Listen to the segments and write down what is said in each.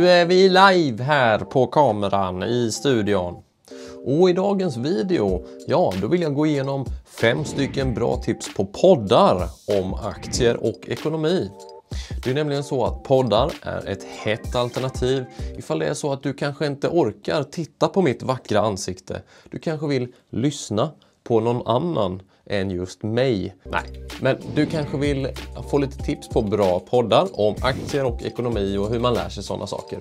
Nu är vi live här på kameran i studion. Och i dagens video, då vill jag gå igenom 5 stycken bra tips på poddar om aktier och ekonomi. Det är nämligen så att poddar är ett hett alternativ ifall det är så att du kanske inte orkar titta på mitt vackra ansikte. Du kanske vill lyssna på någon annan än just mig. Nej, men du kanske vill få lite tips på bra poddar om aktier och ekonomi och hur man lär sig sådana saker.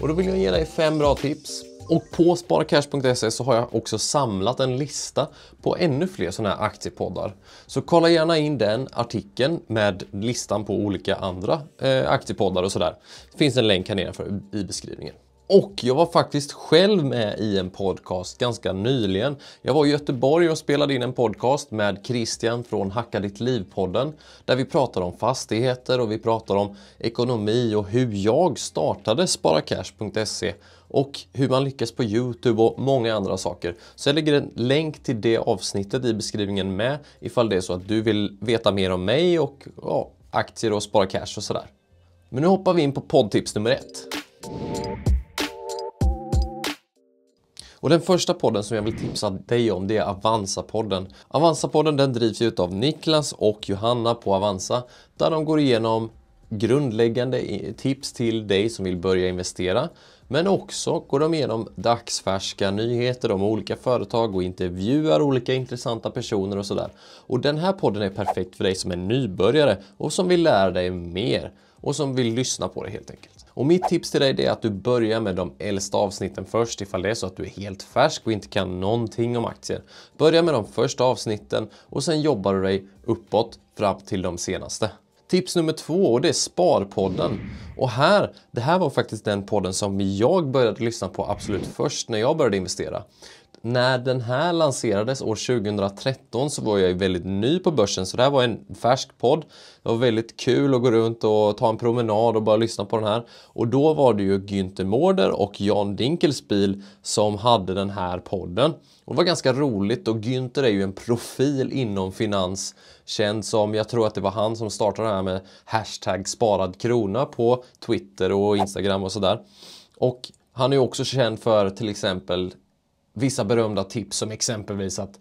Och då vill jag ge dig 5 bra tips. Och på sparcash.se så har jag också samlat en lista på ännu fler sådana här aktiepoddar. Så kolla gärna in den artikeln med listan på olika andra aktiepoddar och sådär. Det finns en länk här nedanför i beskrivningen. Och jag var faktiskt själv med i en podcast ganska nyligen. Jag var i Göteborg och spelade in en podcast med Christian från Hacka ditt liv-podden. Där vi pratar om fastigheter och vi pratar om ekonomi och hur jag startade sparcash.se. Och hur man lyckas på YouTube och många andra saker. Så jag lägger en länk till det avsnittet i beskrivningen med. Ifall det är så att du vill veta mer om mig och aktier och spara cash och sådär. Men nu hoppar vi in på poddtips nummer 1. Och den första podden som jag vill tipsa dig om, det är Avanza-podden. Avanza-podden den drivs ut av Niklas och Johanna på Avanza. Där de går igenom grundläggande tips till dig som vill börja investera. Men också går de igenom dagsfärska nyheter om olika företag och intervjuar olika intressanta personer och sådär. Och den här podden är perfekt för dig som är nybörjare och som vill lära dig mer och som vill lyssna på det helt enkelt. Och mitt tips till dig är att du börjar med de äldsta avsnitten först ifall det är så att du är helt färsk och inte kan någonting om aktier. Börja med de första avsnitten och sen jobbar du dig uppåt fram till de senaste. Tips nummer 2, det är Sparpodden. Och det här var faktiskt den podden som jag började lyssna på absolut först när jag började investera. När den här lanserades år 2013 så var jag väldigt ny på börsen, så det här var en färsk podd. Det var väldigt kul att gå runt och ta en promenad och bara lyssna på den här. Och då var det ju Günther Mårder och Jan Dinkelspiel som hade den här podden. Och det var ganska roligt, och Günther är ju en profil inom finans, känd som, jag tror att det var han som startade det här med hashtag sparad krona på Twitter och Instagram och sådär. Och han är ju också känd för till exempel vissa berömda tips som exempelvis att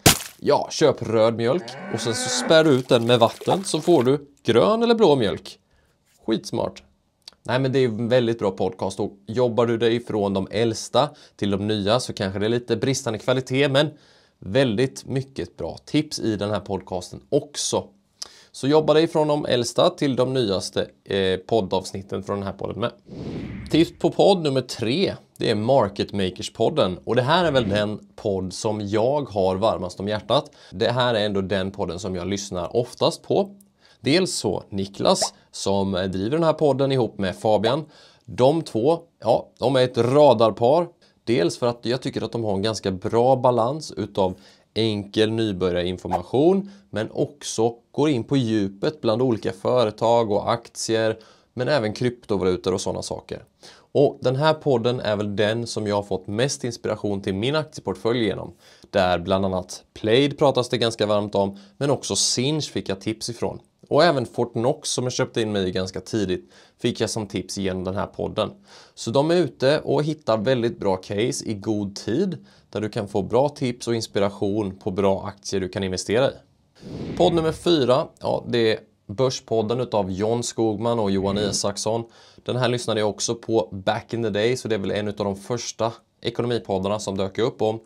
köp röd mjölk och sen så spär du ut den med vatten så får du grön eller blå mjölk. Skitsmart. Nej, men det är en väldigt bra podcast, och jobbar du dig från de äldsta till de nya så kanske det är lite bristande kvalitet, men väldigt mycket bra tips i den här podcasten också. Så jobba dig från de äldsta till de nyaste poddavsnitten från den här podden med. Tips på podd nummer 3, det är Market Makers-podden. Och det här är väl den podd som jag har varmast om hjärtat. Det här är ändå den podden som jag lyssnar oftast på. Dels så Niklas som driver den här podden ihop med Fabian. De två, de är ett radarpar. Dels för att jag tycker att de har en ganska bra balans utav enkel nybörjarinformation, men också går in på djupet bland olika företag och aktier, men även kryptovalutor och sådana saker. Och den här podden är väl den som jag har fått mest inspiration till min aktieportfölj genom. Där bland annat Plaid pratas det ganska varmt om, men också Sinch fick jag tips ifrån. Och även Fortnox som jag köpte in mig ganska tidigt fick jag som tips genom den här podden. Så de är ute och hittar väldigt bra case i god tid, där du kan få bra tips och inspiration på bra aktier du kan investera i. Podd nummer 4, det är Börspodden utav John Skogman och Johan Isaksson. Den här lyssnade jag också på back in the day, så det är väl en av de första ekonomipoddarna som dök upp om.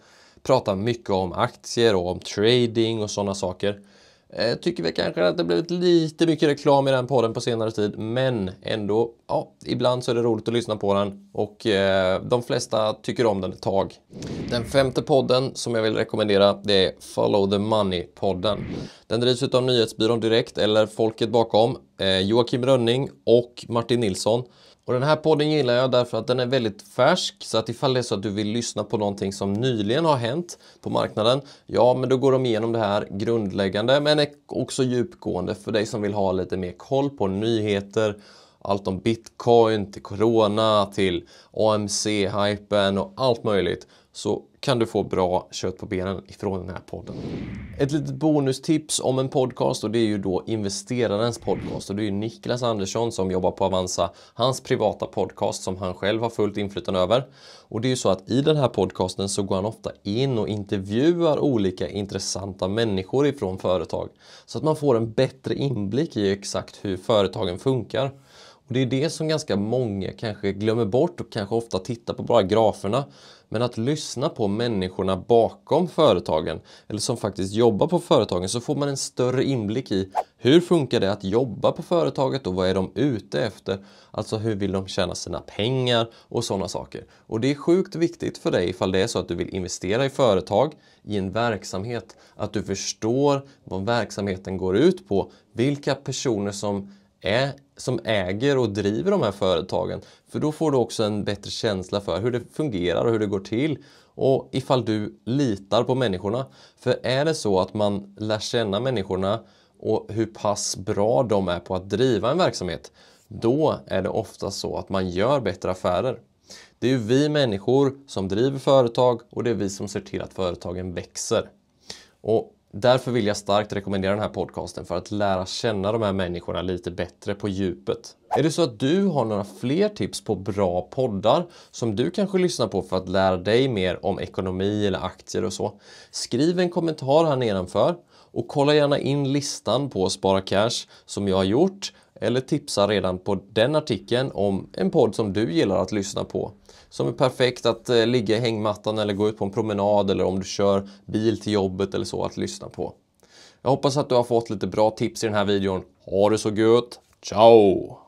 Pratar mycket om aktier och om trading och sådana saker. Tycker vi kanske att det blivit lite mycket reklam i den podden på senare tid, men ändå, ibland så är det roligt att lyssna på den, och de flesta tycker om den ett tag. Den 5:e podden som jag vill rekommendera, det är Follow the Money-podden. Den drivs av Nyhetsbyrån Direkt, eller folket bakom, Joakim Rönning och Martin Nilsson. Och den här podden gillar jag därför att den är väldigt färsk, så att ifall det är så att du vill lyssna på någonting som nyligen har hänt på marknaden, men då går de igenom det här grundläggande, men är också djupgående för dig som vill ha lite mer koll på nyheter, allt om Bitcoin till Corona till AMC-hypen och allt möjligt. så kan du få bra kött på benen ifrån den här podden. Ett litet bonustips om en podcast, och det är ju då investerarens podcast. Och det är ju Niklas Andersson som jobbar på Avanza, hans privata podcast som han själv har fullt inflytande över. Och det är ju så att i den här podcasten så går han ofta in och intervjuar olika intressanta människor ifrån företag. Så att man får en bättre inblick i exakt hur företagen funkar. Och det är det som ganska många kanske glömmer bort och kanske ofta tittar på bara graferna. Men att lyssna på människorna bakom företagen eller som faktiskt jobbar på företagen, så får man en större inblick i hur funkar det att jobba på företaget och vad är de ute efter. Alltså hur vill de tjäna sina pengar och sådana saker. Och det är sjukt viktigt för dig ifall det är så att du vill investera i företag, i en verksamhet. Att du förstår vad verksamheten går ut på, vilka personer som äger och driver de här företagen. För då får du också en bättre känsla för hur det fungerar och hur det går till. Och ifall du litar på människorna. För är det så att man lär känna människorna och hur pass bra de är på att driva en verksamhet, då är det ofta så att man gör bättre affärer. Det är ju vi människor som driver företag och det är vi som ser till att företagen växer. Och därför vill jag starkt rekommendera den här podcasten för att lära känna de här människorna lite bättre på djupet. Är det så att du har några fler tips på bra poddar som du kanske lyssnar på för att lära dig mer om ekonomi eller aktier och så? Skriv en kommentar här nedanför och kolla gärna in listan på Spara Cash som jag har gjort. Eller tipsa redan på den artikeln om en podd som du gillar att lyssna på. Som är perfekt att ligga i hängmattan eller gå ut på en promenad eller om du kör bil till jobbet eller så att lyssna på. Jag hoppas att du har fått lite bra tips i den här videon. Ha det så gött. Ciao!